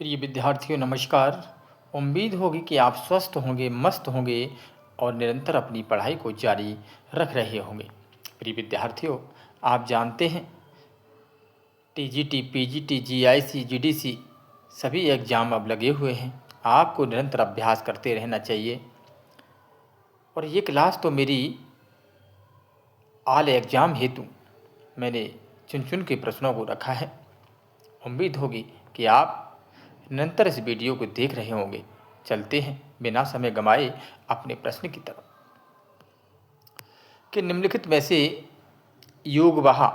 प्रिय विद्यार्थियों नमस्कार। उम्मीद होगी कि आप स्वस्थ होंगे, मस्त होंगे और निरंतर अपनी पढ़ाई को जारी रख रहे होंगे। प्रिय विद्यार्थियों, आप जानते हैं टीजीटी, पीजीटी, जीआईसी, जीडीसी सभी एग्ज़ाम अब लगे हुए हैं। आपको निरंतर अभ्यास करते रहना चाहिए। और ये क्लास तो मेरी ऑल एग्ज़ाम हेतु मैंने चुन चुन के प्रश्नों को रखा है। उम्मीद होगी कि आप निरंतर इस वीडियो को देख रहे होंगे। चलते हैं बिना समय गंवाए अपने प्रश्न की तरफ कि निम्नलिखित में से योगवाह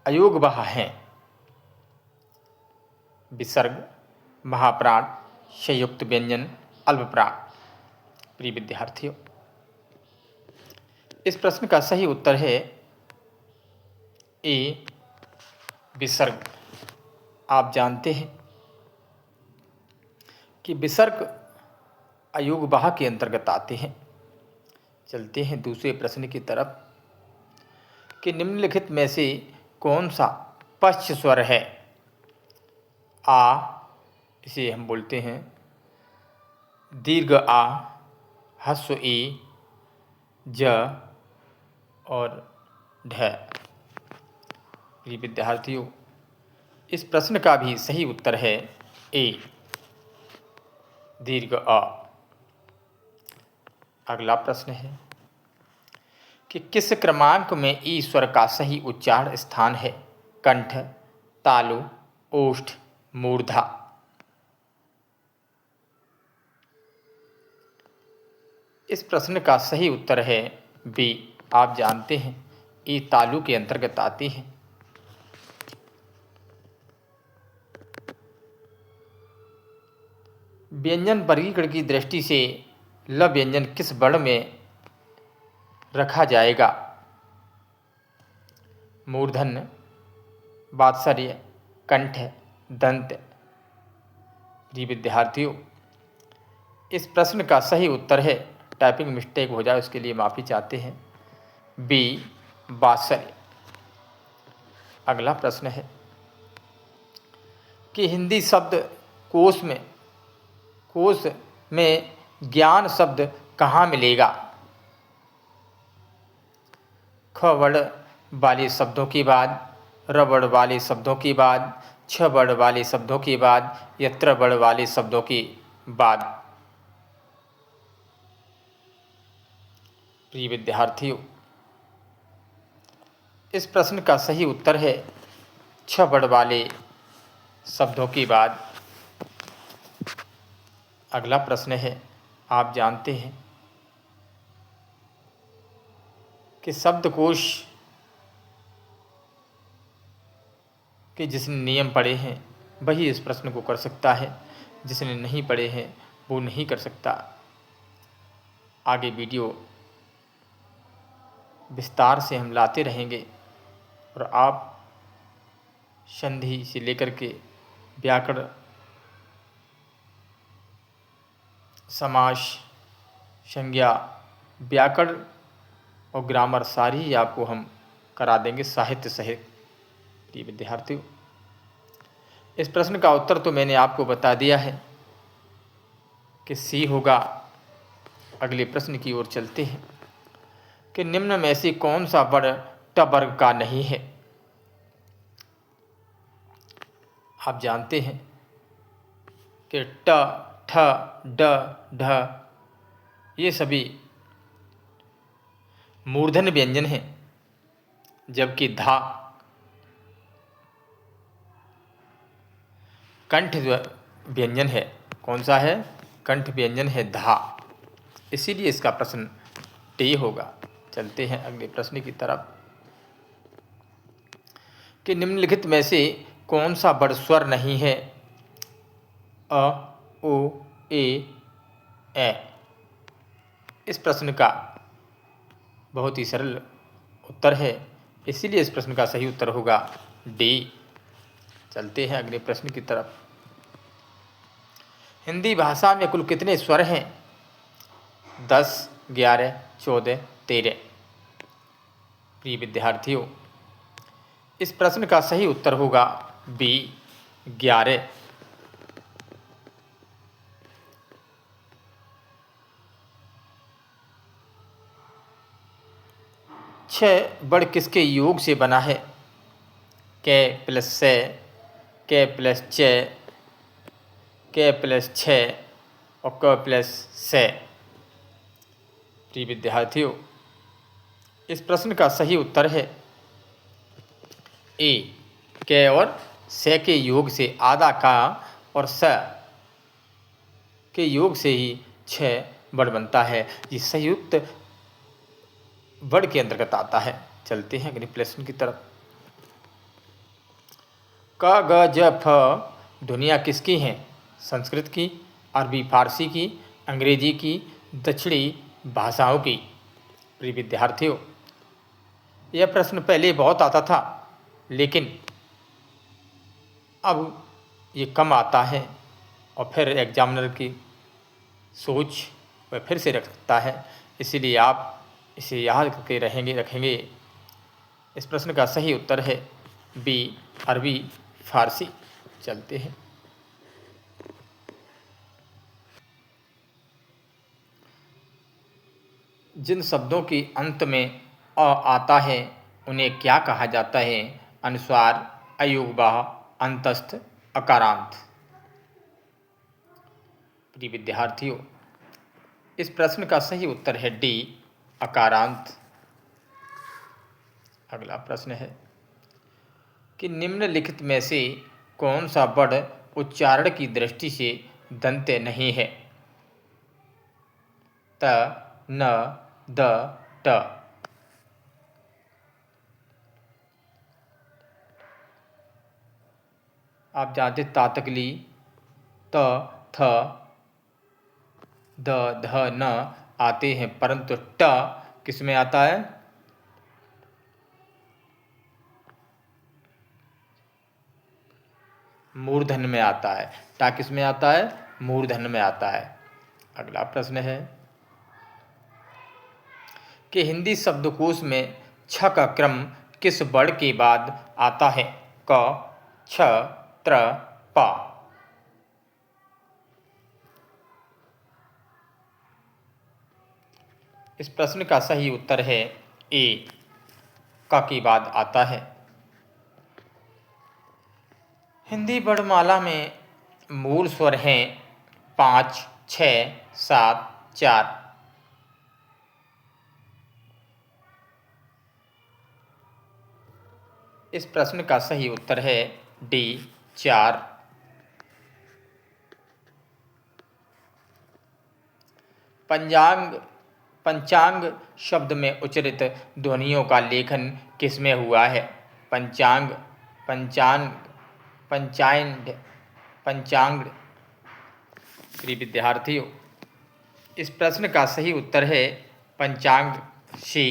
अयोगवाह हैं। विसर्ग, महाप्राण, संयुक्त व्यंजन, अल्पप्राण। प्रिय विद्यार्थियों, इस प्रश्न का सही उत्तर है ए विसर्ग। आप जानते हैं कि विसर्ग अयोगवाह के अंतर्गत आते हैं। चलते हैं दूसरे प्रश्न की तरफ कि निम्नलिखित में से कौन सा पश्च स्वर है। आ, इसे हम बोलते हैं दीर्घ आ, ह्रस्व ई, ज और ढ। प्रिय विद्यार्थियों, इस प्रश्न का भी सही उत्तर है ए दीर्घ अ। अगला प्रश्न है कि किस क्रमांक में ई स्वर का सही उच्चारण स्थान है। कंठ, तालु, ओष्ठ, मूर्धा। इस प्रश्न का सही उत्तर है बी। आप जानते हैं ई तालु के अंतर्गत आती है। व्यंजन वर्गीकरण की दृष्टि से ल व्यंजन किस वर्ण में रखा जाएगा। मूर्धन्य, वात्सल्य, कंठ, दंत। प्रिय विद्यार्थियों, इस प्रश्न का सही उत्तर है, टाइपिंग मिस्टेक हो जाए उसके लिए माफ़ी चाहते हैं, बी वात्सल्य। अगला प्रश्न है कि हिंदी शब्द कोश में ज्ञान शब्द कहाँ मिलेगा। ख वर्ण वाले शब्दों के बाद, र वर्ण वाले शब्दों के बाद, छ वर्ण वाले शब्दों के बाद या त्र वर्ण वाले शब्दों के बाद। प्रिय विद्यार्थियों, इस प्रश्न का सही उत्तर है छ वर्ण वाले शब्दों के बाद। अगला प्रश्न है, आप जानते हैं कि शब्दकोश के जिसने नियम पढ़े हैं वही इस प्रश्न को कर सकता है, जिसने नहीं पढ़े हैं वो नहीं कर सकता। आगे वीडियो विस्तार से हम लाते रहेंगे और आप संधि से लेकर के व्याकरण, समास, संज्ञा, व्याकरण और ग्रामर सारी ही आपको हम करा देंगे, साहित्य सहित। प्रिय विद्यार्थियों, इस प्रश्न का उत्तर तो मैंने आपको बता दिया है कि सी होगा। अगले प्रश्न की ओर चलते हैं कि निम्न में से कौन सा वर्ण ट वर्ग का नहीं है। आप जानते हैं कि ट, ठ, ड, ढ ये सभी मूर्धन्य व्यंजन हैं, जबकि धा कंठ व्यंजन है। कौन सा है? कंठ व्यंजन है धा। इसीलिए इसका प्रश्न टे होगा। चलते हैं अगले प्रश्न की तरफ कि निम्नलिखित में से कौन सा वर्ण स्वर नहीं है। अ, ओ, ए। इस प्रश्न का बहुत ही सरल उत्तर है, इसीलिए इस प्रश्न का सही उत्तर होगा डी। चलते हैं अगले प्रश्न की तरफ। हिंदी भाषा में कुल कितने स्वर हैं? 10, 11, 14, 13। प्रिय विद्यार्थियों, इस प्रश्न का सही उत्तर होगा बी 11। छः बड़ किसके योग से बना है? के प्लस से, के प्लस च, के प्लस छः और क प्लस से। प्रिय विद्यार्थियों, इस प्रश्न का सही उत्तर है ए, के और से के योग से आधा का और स के योग से ही छः बड़ बनता है। ये संयुक्त वर्ड के अंतर्गत आता है। चलते हैं अगले प्रश्न की तरफ। क ग ज फ ध्वनियाँ किसकी हैं? संस्कृत की, अरबी फारसी की, अंग्रेजी की, दक्षिणी भाषाओं की। प्रिय विद्यार्थियों, यह प्रश्न पहले बहुत आता था, लेकिन अब ये कम आता है और फिर एग्जामिनर की सोच वह फिर से रखता है। इसीलिए आप इसे याद करके रखेंगे। इस प्रश्न का सही उत्तर है बी, अरबी फारसी। चलते हैं। जिन शब्दों के अंत में अ आता है उन्हें क्या कहा जाता है? अनुस्वार, अयोगवाह, अंतस्थ, अकारांत। प्रिय विद्यार्थियों, इस प्रश्न का सही उत्तर है डी, अकारांत। अगला प्रश्न है कि निम्नलिखित में से कौन सा वर्ण उच्चारण की दृष्टि से दंत्य नहीं है? त, न, द, ट। आप जानते तातकली त, थ, द, ध, न आते हैं, परंतु ट किस में आता है? मूर्धन्य में आता है। टा किस में आता है? मूर्धन्य में आता है। अगला प्रश्न है कि हिंदी शब्दकोश में छ का क्रम किस वर्ण के बाद आता है? क, छ, त्र, प। इस प्रश्न का सही उत्तर है ए, क के बाद आता है। हिंदी वर्णमाला में मूल स्वर हैं 5, 6, 7, 4। इस प्रश्न का सही उत्तर है डी, 4। पंचांग शब्द में उच्चारित ध्वनियों का लेखन किसमें हुआ है? पंचांग, पंचांग, पंचांग। प्रिय विद्यार्थियों, इस प्रश्न का सही उत्तर है पंचांग सी।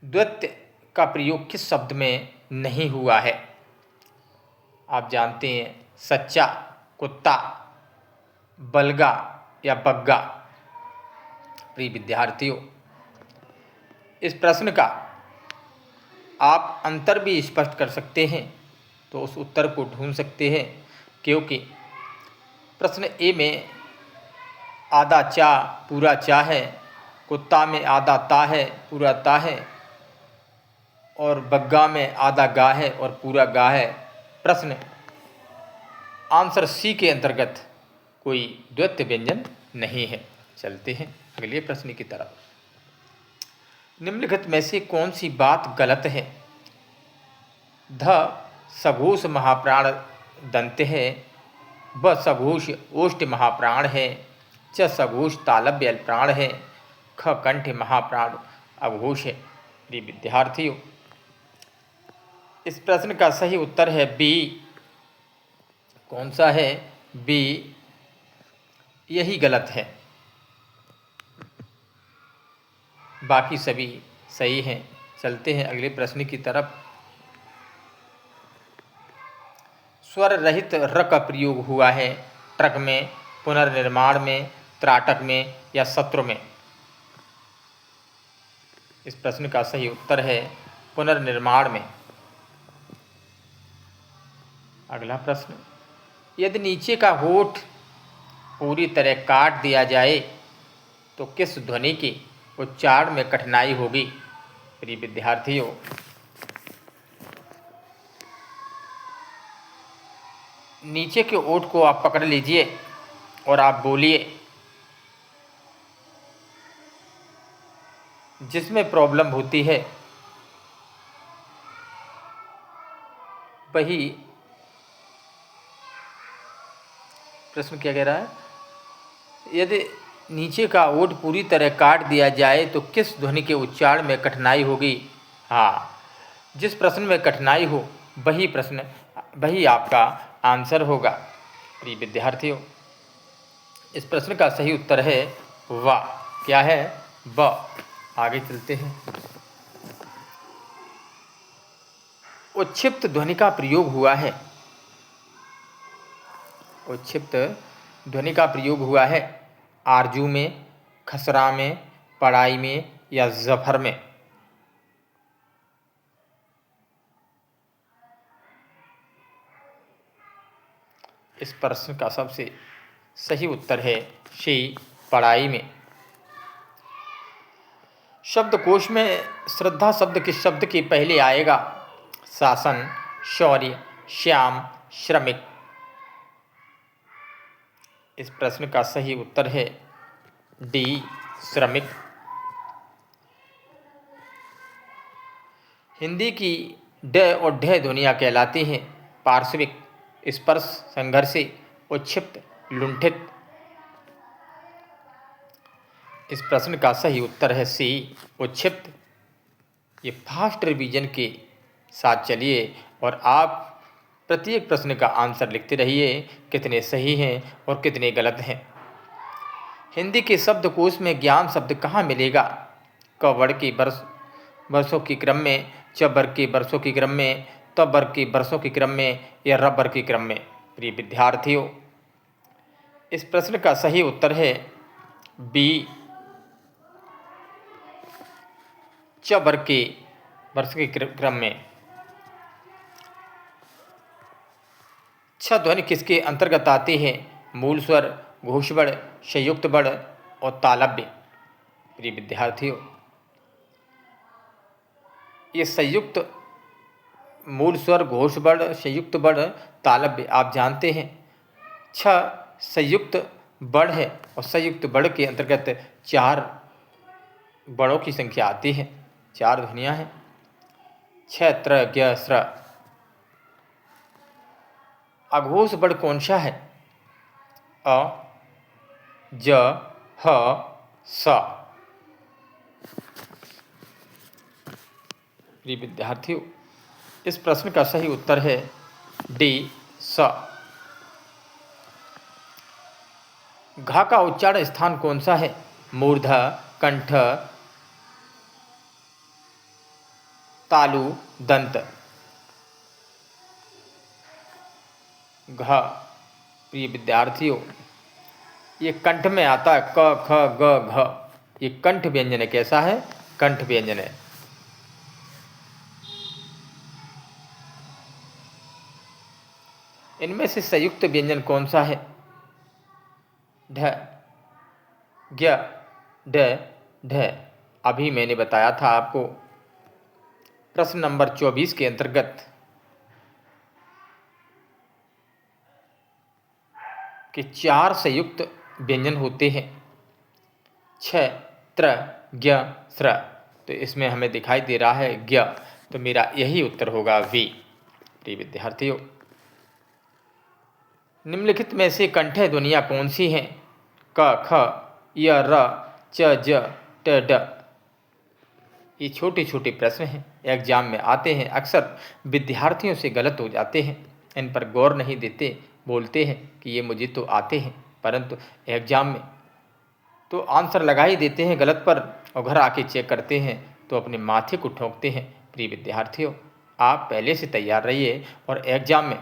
द्वित्व का प्रयोग किस शब्द में नहीं हुआ है? आप जानते हैं सच्चा, कुत्ता, बलगा या बग्गा। प्रिय विद्यार्थियों, इस प्रश्न का आप अंतर भी स्पष्ट कर सकते हैं, तो उस उत्तर को ढूंढ सकते हैं, क्योंकि प्रश्न ए में आधा चा पूरा चा है, कुत्ता में आधा ता है पूरा ता है, और बग्गा में आधा गा है और पूरा गा है। प्रश्न आंसर सी के अंतर्गत कोई द्वैत व्यंजन नहीं है। चलते हैं अगले प्रश्न की तरफ। निम्नलिखित में से कौन सी बात गलत है? ध सघोष महाप्राण दंत है, ब सघोष ओष्ठ महाप्राण है, च सघोष तालव्य प्राण है, ख कंठ महाप्राण अघोष है। प्रिय विद्यार्थियों, इस प्रश्न का सही उत्तर है बी। कौन सा है? बी, यही गलत है, बाकी सभी सही हैं। चलते हैं अगले प्रश्न की तरफ। स्वर रहित र का प्रयोग हुआ है ट्रक में, पुनर्निर्माण में, त्राटक में या सत्र में? इस प्रश्न का सही उत्तर है पुनर्निर्माण में। अगला प्रश्न, यदि नीचे का होठ पूरी तरह काट दिया जाए तो किस ध्वनि की उच्चारण में कठिनाई होगी? प्रिय विद्यार्थियों, नीचे के ओठ को आप पकड़ लीजिए और आप बोलिए। जिसमें प्रॉब्लम होती है वही प्रश्न क्या कह रहा है? यदि नीचे का ओठ पूरी तरह काट दिया जाए तो किस ध्वनि के उच्चारण में कठिनाई होगी? हाँ, जिस प्रश्न में कठिनाई हो वही आपका आंसर होगा। प्रिय विद्यार्थियों, इस प्रश्न का सही उत्तर है व। क्या है? व। आगे चलते हैं। उच्छिप्त ध्वनि का प्रयोग हुआ है। उच्छिप्त ध्वनि का प्रयोग हुआ है आरजू में, खसरा में, पढ़ाई में या जफर में? इस प्रश्न का सबसे सही उत्तर है सी, पढ़ाई में। शब्दकोश में श्रद्धा शब्द किस शब्द के पहले आएगा? शासन, शौर्य, श्याम, श्रमिक? इस प्रश्न का सही उत्तर है डी, श्रमिक। हिंदी की ड और ढ ध्वनियाँ कहलाती हैं पार्श्विक, स्पर्श, संघर्षी, उच्छिप्त, लुंठित? इस प्रश्न का सही उत्तर है सी, उच्छिप्त। ये फास्ट रिवीजन के साथ चलिए और आप प्रत्येक प्रश्न का आंसर लिखते रहिए, कितने सही हैं और कितने गलत हैं। हिंदी के शब्दकोश में ज्ञान शब्द कहाँ मिलेगा? क वर्ग के वर्षों के क्रम में, च वर्ग के वर्षों के क्रम में, त वर्ग के वर्षों के क्रम में या र वर्ग के क्रम में? प्रिय विद्यार्थियों, इस प्रश्न का सही उत्तर है बी, च वर्ग के वर्ष के क्रम में। छ ध्वनि किसके अंतर्गत आते हैं? मूल स्वर, घोष वर्ण, संयुक्त वर्ण और तालव्य? प्रिय विद्यार्थियों, ये संयुक्त मूल स्वर, घोष वर्ण, संयुक्त वर्ण, तालव्य आप जानते हैं। छ संयुक्त वर्ण है और संयुक्त वर्ण के अंतर्गत 4 वर्णों की संख्या आती है, 4 ध्वनियाँ हैं। छ, त्र, ज्ञ, स्र। अघोष वर्ण कौन सा है? अ, ज, ह, स? प्रिय विद्यार्थियों, इस प्रश्न का सही उत्तर है डी, स। घ का उच्चारण स्थान कौन सा है? मूर्धा, कंठ, तालु, दंत? घ। प्रिय विद्यार्थियों, ये कंठ में आता है, क, ख, ग, घ। ये कंठ व्यंजन है। कैसा है? कंठ व्यंजन है। इनमें से संयुक्त व्यंजन कौन सा है? ढ, ज्ञ, ढ, ढ। अभी मैंने बताया था आपको प्रश्न नंबर 24 के अंतर्गत कि 4 संयुक्त व्यंजन होते हैं, छ, त्र, ज्ञ, स्र। तो इसमें हमें दिखाई दे रहा है ज्ञ, तो मेरा यही उत्तर होगा वी। प्रिय विद्यार्थियों, निम्नलिखित में से कंठे ध्वनियाँ कौन सी हैं? क, ख, य, र, च, ज, ट, ड? ये छोटे छोटे प्रश्न हैं, एग्जाम में आते हैं, अक्सर विद्यार्थियों से गलत हो जाते हैं, इन पर गौर नहीं देते, बोलते हैं कि ये मुझे तो आते हैं, परंतु एग्जाम में तो आंसर लगा ही देते हैं गलत पर और घर आके चेक करते हैं तो अपने माथे को ठोंकते हैं। प्रिय विद्यार्थियों, आप पहले से तैयार रहिए और एग्जाम में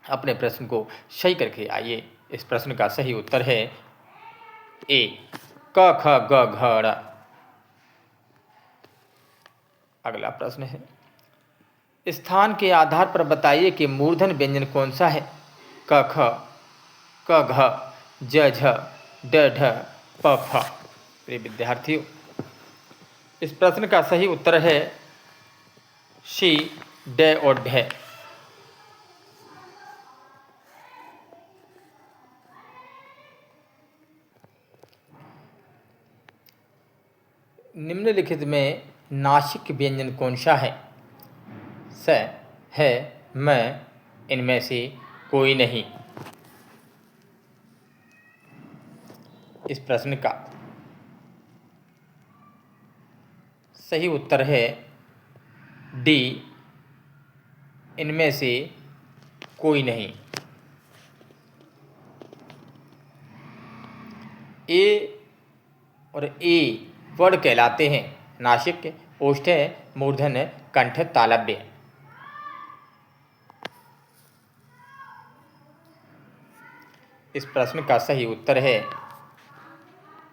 अपने प्रश्न को सही करके आइए। इस प्रश्न का सही उत्तर है ए, क, ख, ग, घ, ड़। अगला प्रश्न है, स्थान के आधार पर बताइए कि मूर्धन व्यंजन कौन सा है? क, ख, क घ ज झ ड ढ प फ। प्रिय विद्यार्थियों, इस प्रश्न का सही उत्तर है सी, ड और ढ। निम्नलिखित में नासिक व्यंजन कौन सा है? स, है, मैं, इनमें से कोई नहीं। इस प्रश्न का सही उत्तर है डी, इनमें से कोई नहीं। ए और ए वर्ण कहलाते हैं नासिक, ओष्ठ, मूर्धन्य, कंठ, तालव्य। इस प्रश्न का सही उत्तर है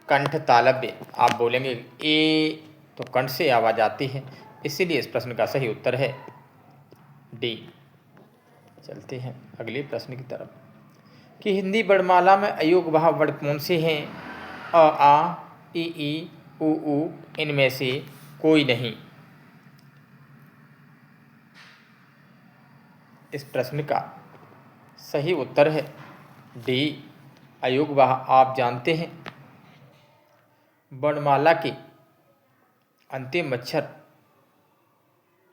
कंठ, तालव्य। आप बोलेंगे ए तो कंठ से आवाज़ आती है, इसीलिए इस प्रश्न का सही उत्तर है डी। चलते हैं अगले प्रश्न की तरफ कि हिंदी वर्णमाला में अयोगवाह वर्ण कौन से हैं? अ, आ, ई, उ, इनमें से कोई नहीं। इस प्रश्न का सही उत्तर है डी, अयोगवाह। आप जानते हैं वर्णमाला के अंतिम अक्षर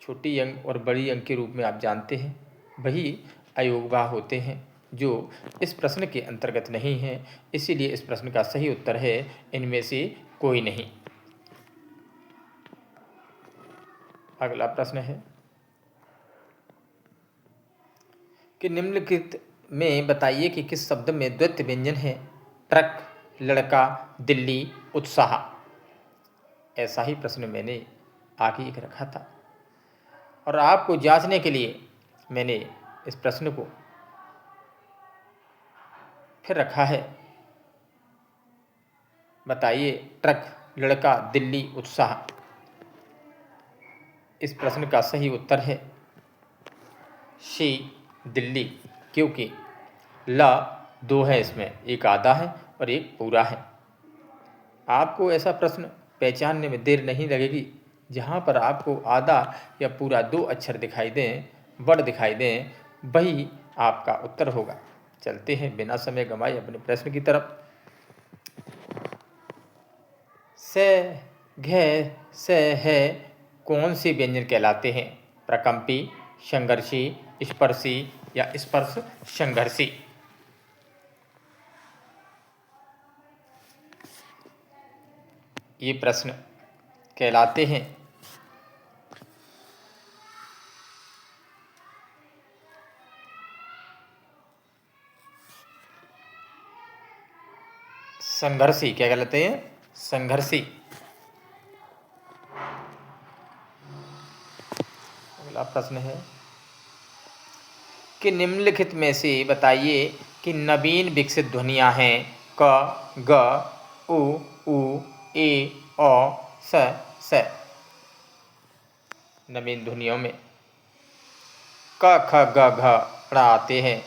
छोटी अंक और बड़ी अंक के रूप में आप जानते हैं, वही अयोगवाह होते हैं, जो इस प्रश्न के अंतर्गत नहीं है। इसीलिए इस प्रश्न का सही उत्तर है इनमें से कोई नहीं। अगला प्रश्न है कि निम्नलिखित में बताइए कि किस शब्द में द्वैत व्यंजन है? ट्रक, लड़का, दिल्ली, उत्साह। ऐसा ही प्रश्न मैंने आगे एक रखा था और आपको जांचने के लिए मैंने इस प्रश्न को फिर रखा है। बताइए ट्रक, लड़का, दिल्ली, उत्साह। इस प्रश्न का सही उत्तर है सी, दिल्ली, क्योंकि ला दो है, इसमें एक आधा है और एक पूरा है। आपको ऐसा प्रश्न पहचानने में देर नहीं लगेगी जहाँ पर आपको आधा या पूरा दो अक्षर दिखाई दें, वर्ण दिखाई दें, वही आपका उत्तर होगा। चलते हैं बिना समय गंवाए अपने प्रश्न की तरफ। से, घ, से, है कौन से व्यंजन कहलाते हैं? प्रकंपी, संघर्षी, स्पर्शी या स्पर्श संघर्षी। ये प्रश्न कहलाते हैं संघर्षी। क्या कहलाते हैं? संघर्षी। अगला प्रश्न है कि निम्नलिखित में से बताइए कि नवीन विकसित ध्वनियाँ हैं क, ग, उ, ए, ओ, स। नवीन ध्वनियों में क, ख, ग, घ, ड़ आते हैं,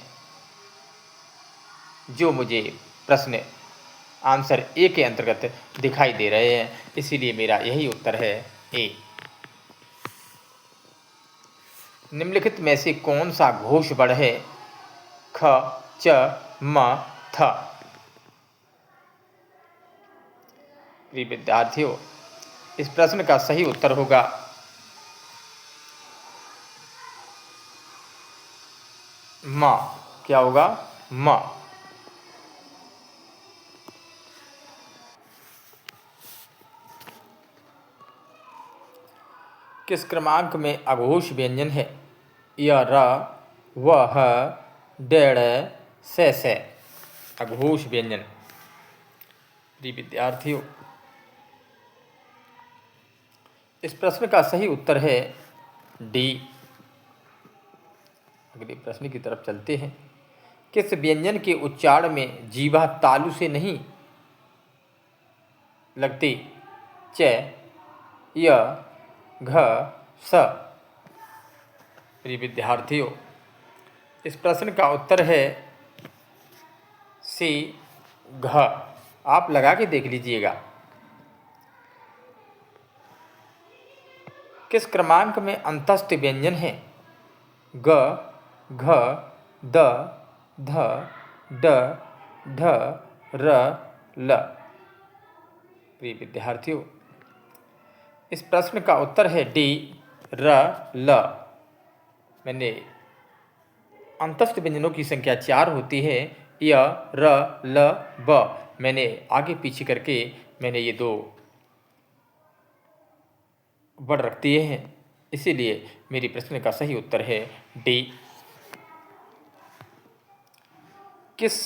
जो मुझे प्रश्न आंसर ए के अंतर्गत दिखाई दे रहे हैं, इसीलिए मेरा यही उत्तर है ए। निम्नलिखित में से कौन सा घोष वर्ण है? ख, च, म, थ। प्रिय विद्यार्थियों, इस प्रश्न का सही उत्तर होगा म। क्या होगा? म। किस क्रमांक में अघोष व्यंजन है? य, र, व, ह, डेढ़, से। अघोष व्यंजन। प्रिय विद्यार्थियों, इस प्रश्न का सही उत्तर है डी। अगले प्रश्न की तरफ चलते हैं। किस व्यंजन के उच्चारण में जीवा तालु से नहीं लगती? च, य, घ, स। प्रिय विद्यार्थियों, इस प्रश्न का उत्तर है सी घ। आप लगा के देख लीजिएगा। किस क्रमांक में अंतस्थ व्यंजन है? ग, घ, द, ध, ड, ढ, र, ल। प्रिय विद्यार्थियों, इस प्रश्न का उत्तर है डी, र, ल। मैंने अंतस्थ व्यंजनों की संख्या 4 होती है, य, र, ल, ब। मैंने आगे पीछे करके मैंने ये 2 वर्ड रख दिए हैं, इसीलिए मेरी प्रश्न का सही उत्तर है डी। किस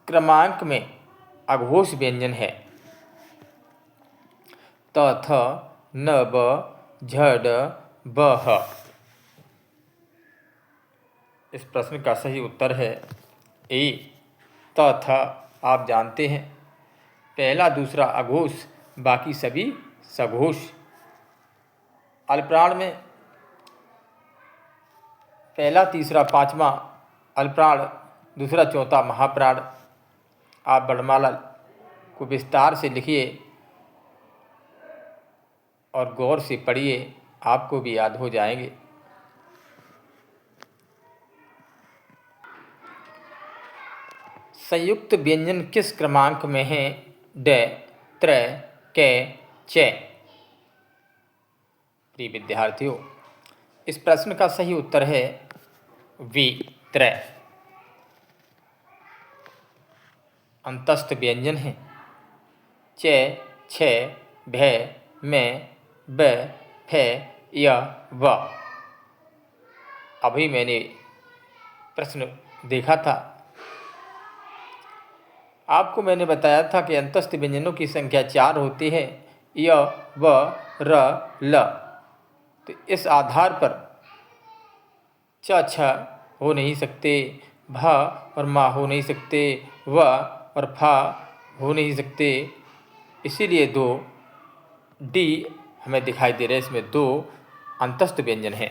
क्रमांक में अघोष व्यंजन है? त, थ, न, ब, झ, ड, ब, ह। इस प्रश्न का सही उत्तर है ए, त, थ। आप जानते हैं पहला दूसरा अघोष, बाकी सभी सघोष। अल्पप्राण में पहला तीसरा पांचवा अल्पप्राण, दूसरा चौथा महाप्राण। आप वर्णमाला को विस्तार से लिखिए और गौर से पढ़िए, आपको भी याद हो जाएंगे। संयुक्त व्यंजन किस क्रमांक में है? ड, त्र, क, च। प्रिय विद्यार्थियों, इस प्रश्न का सही उत्तर है वी, त्र। अंतस्थ व्यंजन है च, छ, भ, म, ब, फ, य, व। अभी मैंने प्रश्न देखा था, आपको मैंने बताया था कि अंतस्थ व्यंजनों की संख्या 4 होती है, य, व, र, ल। तो इस आधार पर च, छ हो नहीं सकते, भ और मा हो नहीं सकते, व और फा हो नहीं सकते, इसीलिए 2 डी हमें दिखाई दे रहे हैं। इसमें 2 अंतस्थ व्यंजन हैं।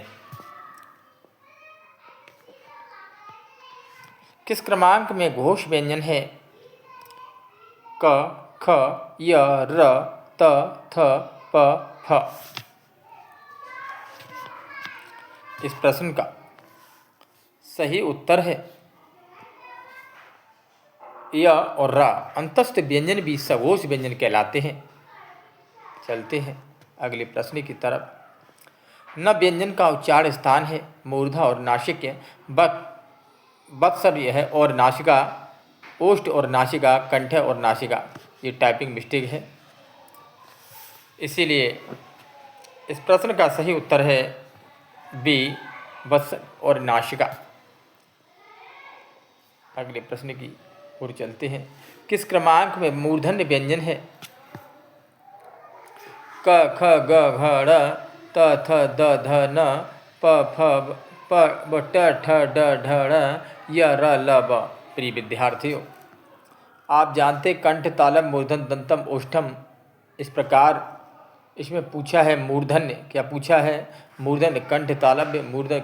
किस क्रमांक में घोष व्यंजन है? क, ख, य, र, त, थ, प, फ। इस प्रश्न का सही उत्तर है य और र। अंतस्थ व्यंजन भी सघोष व्यंजन कहलाते हैं। चलते हैं अगले प्रश्न की तरफ। न व्यंजन का उच्चारण स्थान है मूर्धा और नासिक, वत्सर्य है और नासिका, ओष्ठ और नासिका, कंठ और नासिका। ये टाइपिंग मिस्टेक है, इसीलिए इस प्रश्न का सही उत्तर है बी, वत्स और नासिका। अगले प्रश्न की ओर चलते हैं। किस क्रमांक में मूर्धन्य व्यंजन है? क, ख, ग, घ, ड़, त, थ, द, ध, न, प, फ, प, ब, ट, ठ, ड, ढ, ड़, य, र, ल, ब। प्रिय विद्यार्थियों, आप जानते कंठ, तालम, मूर्धन, दंतम, ओष्ठम। इस प्रकार इसमें पूछा है मूर्धन्य। क्या पूछा है? मूर्धन्य। कंठ तालम में मूर्धन,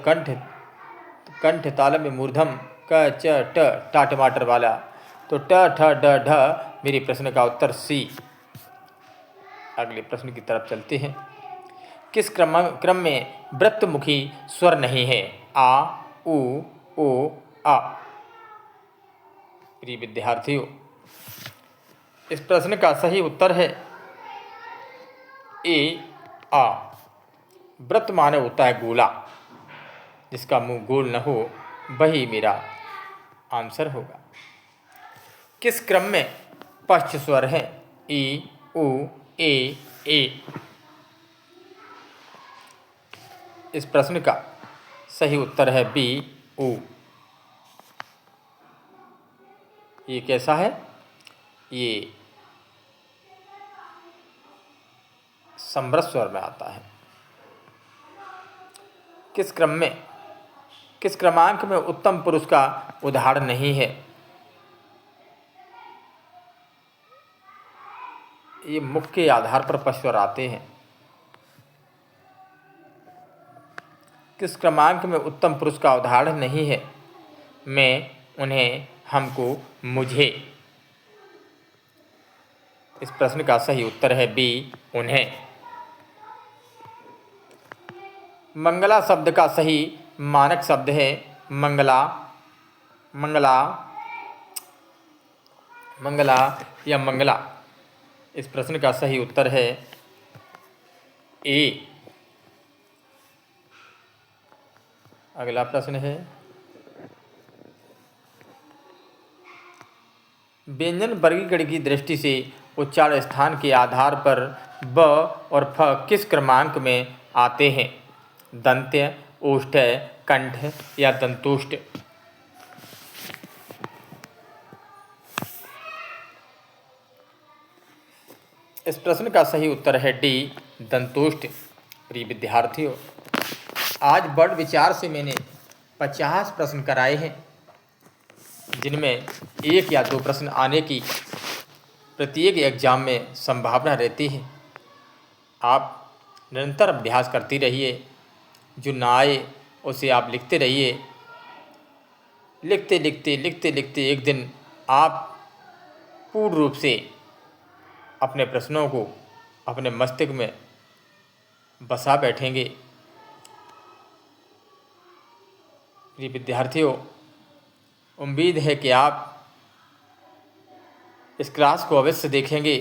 कंठ तालम में मूर्धम, क, च, ट, टा टमाटर वाला। तो ट, ठ, ड, ढ मेरी प्रश्न का उत्तर सी। अगले प्रश्न की तरफ चलते हैं। किस क्रम में वृत्तमुखी स्वर नहीं है? आ, उ, ओ, आ। प्रिय विद्यार्थियों, इस प्रश्न का सही उत्तर है ए, आ। वृत्त माने होता है गोला, जिसका मुंह गोल न हो वही मेरा आंसर होगा। किस क्रम में पश्च स्वर है? ई, उ, ए। इस प्रश्न का सही उत्तर है बी, उ। ये कैसा है? ये समृद्ध स्वर में आता है। किस क्रमांक में उत्तम पुरुष का उदाहरण नहीं है? ये मुख के आधार पर पश्वर आते हैं। किस क्रमांक में उत्तम पुरुष का उदाहरण नहीं है? मैं, उन्हें, हमको, मुझे। इस प्रश्न का सही उत्तर है बी, उन्हें। मंगला शब्द का सही मानक शब्द है मंगला, मंगला, मंगला या मंगला। इस प्रश्न का सही उत्तर है ए। अगला प्रश्न है, व्यंजन वर्गीकरण की दृष्टि से उच्चारण स्थान के आधार पर ब और फ किस क्रमांक में आते हैं? दंत्य, ओष्ठ्य, कंठ या दंतोष्ठ? इस प्रश्न का सही उत्तर है डी, दंतोष्ठ। प्रिय विद्यार्थियों, आज वर्ड विचार से मैंने 50 प्रश्न कराए हैं, जिनमें एक या दो प्रश्न आने की प्रत्येक एग्जाम में संभावना रहती है। आप निरंतर अभ्यास करते रहिए, जो ना आए उसे आप लिखते रहिए। लिखते लिखते लिखते लिखते एक दिन आप पूर्ण रूप से अपने प्रश्नों को अपने मस्तिष्क में बसा बैठेंगे। प्रिय विद्यार्थियों, उम्मीद है कि आप इस क्लास को अवश्य देखेंगे